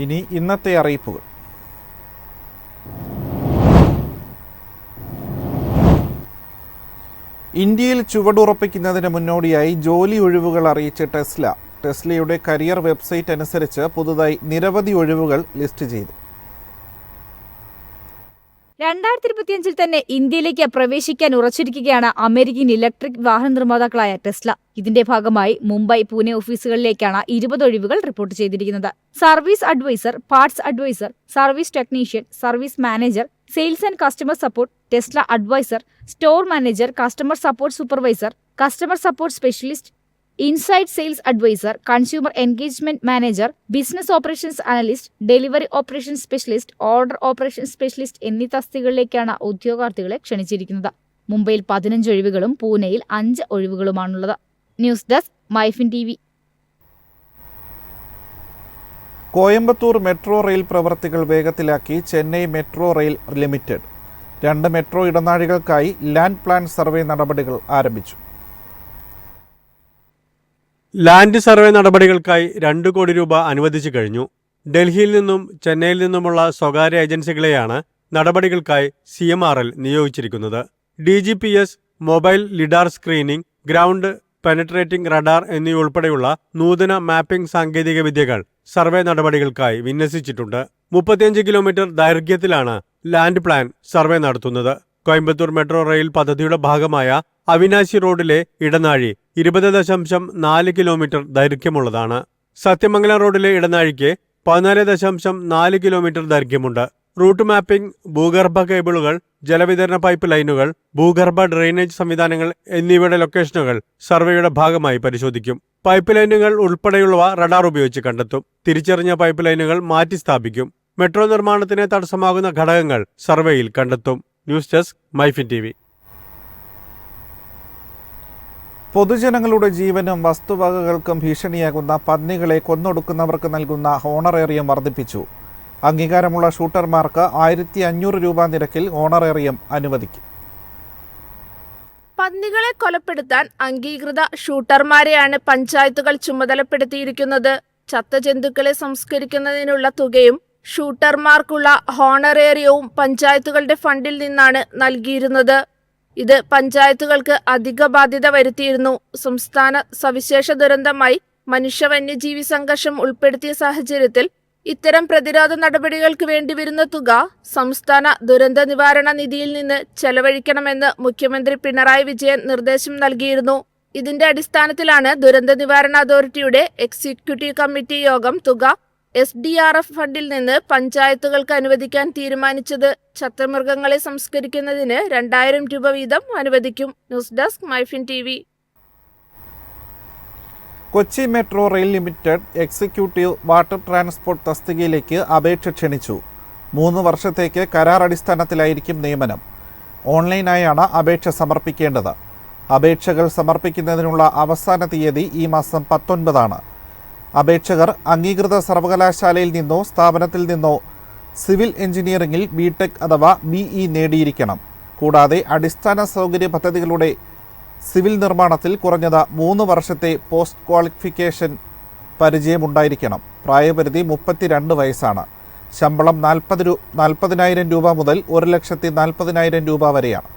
ഇനി ഇന്നത്തെ അറിയിപ്പുകൾ. ഇന്ത്യയിൽ ചുവടുറപ്പിക്കുന്നതിന് മുന്നോടിയായി ജോലി ഒഴിവുകൾ അറിയിച്ച് ടെസ്ലയുടെ കരിയർ വെബ്സൈറ്റ് അനുസരിച്ച് പുതുതായി നിരവധി ഒഴിവുകൾ ലിസ്റ്റ് ചെയ്തു. 2025 തന്നെ ഇന്ത്യയിലേക്ക് പ്രവേശിക്കാൻ ഉറച്ചിരിക്കുകയാണ് അമേരിക്കൻ ഇലക്ട്രിക് വാഹന നിർമ്മാതാക്കളായ ടെസ്ല. ഇതിന്റെ ഭാഗമായി മുംബൈ, പൂനെ ഓഫീസുകളിലേക്കാണ് 20 ഒഴിവുകൾ റിപ്പോർട്ട് ചെയ്തിരിക്കുന്നത്. Service advisor, parts advisor, service technician, service manager, sales and customer support, Tesla advisor, store manager, customer support supervisor, customer support specialist, inside sales advisor, consumer engagement manager, business operations analyst, delivery operations specialist, order operations specialist എന്നീ തസ്തികകളിലേക്കാണ് ഉദ്യോഗാർത്ഥികളെ ക്ഷണിച്ചിരിക്കുന്നത്. മുംബൈയിൽ 15 ഒഴിവുകളും പൂനെയിൽ 5 ഒഴിവുകളുമാണുള്ളത്. News desk MyFin TV. Coimbatore metro rail പ്രവൃത്തികൾ വേഗത്തിലാക്കി Chennai metro rail limited. 2 metro ഇടനാഴികൾക്കായി ലാൻഡ് പ്ലാൻ സർവേ നടപടികൾ ആരംഭിച്ചു. ലാൻഡ് സർവേ നടപടികൾക്കായി 2 കോടി രൂപ അനുവദിച്ചു കഴിഞ്ഞു. ഡൽഹിയിൽ നിന്നും ചെന്നൈയിൽ നിന്നുമുള്ള സ്വകാര്യ ഏജൻസികളെയാണ് നടപടികൾക്കായി CMRL നിയോഗിച്ചിരിക്കുന്നത്. DGPS, mobile lidar screening, ground penetrating radar എന്നിവയുൾപ്പെടെയുള്ള നൂതന മാപ്പിംഗ് സാങ്കേതിക വിദ്യകൾ സർവേ നടപടികൾക്കായി വിന്യസിച്ചിട്ടുണ്ട്. 35 കിലോമീറ്റർ ദൈർഘ്യത്തിലാണ് ലാൻഡ് പ്ലാൻ സർവേ നടത്തുന്നത്. കോയമ്പത്തൂർ മെട്രോ റെയിൽ പദ്ധതിയുടെ ഭാഗമായ അവിനാശി റോഡിലെ ഇടനാഴി 20.4 കിലോമീറ്റർ ദൈർഘ്യമുള്ളതാണ്. സത്യമംഗലം റോഡിലെ ഇടനാഴിക്ക് 14.4 കിലോമീറ്റർ ദൈർഘ്യമുണ്ട്. റൂട്ട് മാപ്പിംഗ്, ഭൂഗർഭ കേബിളുകൾ, ജലവിതരണ പൈപ്പ് ലൈനുകൾ, ഭൂഗർഭ ഡ്രെയിനേജ് സംവിധാനങ്ങൾ എന്നിവയുടെ ലൊക്കേഷനുകൾ സർവേയുടെ ഭാഗമായി പരിശോധിക്കും. പൈപ്പ് ലൈനുകൾ ഉൾപ്പെടെയുള്ളവ റഡാർ ഉപയോഗിച്ച് കണ്ടെത്തും. തിരിച്ചറിഞ്ഞ പൈപ്പ് ലൈനുകൾ മാറ്റി സ്ഥാപിക്കും. മെട്രോ നിർമ്മാണത്തിന് തടസ്സമാകുന്ന ഘടകങ്ങൾ സർവേയിൽ കണ്ടെത്തും. News desk MyFin TV. പൊതുജനങ്ങളുടെ ജീവനും വസ്തുവകകൾക്കും ഭീഷണിയാകുന്ന പന്നികളെ കൊന്നൊടുക്കുന്നവർക്ക് നൽകുന്ന ഹോണറേറിയം വർദ്ധിപ്പിച്ചു. അംഗീകാരമുള്ള ഷൂട്ടർമാർക്ക് 1500 രൂപ നിരക്കിൽ ഹോണറേറിയം അനുവദിക്കും. പന്നികളെ കൊലപ്പെടുത്താൻ അംഗീകൃത ഷൂട്ടർമാരെയാണ് പഞ്ചായത്തുകൾ ചുമതലപ്പെടുത്തിയിരിക്കുന്നത്. ചത്ത ജന്തുക്കളെ സംസ്കരിക്കുന്നതിനുള്ള തുകയും ഷൂട്ടർമാർക്കുള്ള ഹോണറേറിയവും പഞ്ചായത്തുകളുടെ ഫണ്ടിൽ നിന്നാണ് നൽകിയിരുന്നത്. ഇത് പഞ്ചായത്തുകൾക്ക് അധിക ബാധ്യത വരുത്തിയിരുന്നു. സംസ്ഥാന സവിശേഷ ദുരന്തമായി മനുഷ്യ വന്യജീവി സംഘർഷം ഉൾപ്പെടുത്തിയ സാഹചര്യത്തിൽ ഇത്തരം പ്രതിരോധ നടപടികൾക്ക് വേണ്ടിവരുന്ന തുക സംസ്ഥാന ദുരന്ത നിവാരണ നിധിയിൽ നിന്ന് ചെലവഴിക്കണമെന്ന് മുഖ്യമന്ത്രി പിണറായി വിജയൻ നിർദ്ദേശം നൽകിയിരുന്നു. ഇതിന്റെ അടിസ്ഥാനത്തിലാണ് ദുരന്ത നിവാരണ അതോറിറ്റിയുടെ എക്സിക്യൂട്ടീവ് കമ്മിറ്റി യോഗം തുക SDRF ഫണ്ടിൽ നിന്ന് പഞ്ചായത്തുകൾക്ക് അനുവദിക്കാൻ തീരുമാനിച്ചത്. ചത്തമൃഗങ്ങളെ സംസ്കരിക്കുന്നതിന് 2000 രൂപ വീതം അനുവദിക്കും. News desk MyFin TV. Kochi metro rail limited executive water transport തസ്തികയിലേക്ക് അപേക്ഷ ക്ഷണിച്ചു. 3 വർഷത്തേക്ക് കരാർ അടിസ്ഥാനത്തിലായിരിക്കും നിയമനം. ഓൺലൈനായാണ് അപേക്ഷ സമർപ്പിക്കേണ്ടത്. അപേക്ഷകൾ സമർപ്പിക്കുന്നതിനുള്ള അവസാന തീയതി ഈ മാസം 19 അപേക്ഷകർ അംഗീകൃത സർവകലാശാലയിൽ നിന്നോ സ്ഥാപനത്തിൽ നിന്നോ സിവിൽ എഞ്ചിനീയറിംഗിൽ BTech അഥവാ BE നേടിയിരിക്കണം. കൂടാതെ അടിസ്ഥാന സൗകര്യ പദ്ധതികളുടെ സിവിൽ നിർമ്മാണത്തിൽ കുറഞ്ഞത് 3 വർഷത്തെ പോസ്റ്റ് ക്വാളിഫിക്കേഷൻ പരിചയമുണ്ടായിരിക്കണം. പ്രായപരിധി 32 വയസ്സാണ്. ശമ്പളം 40,000 രൂപ മുതൽ 1,40,000 രൂപ വരെയാണ്.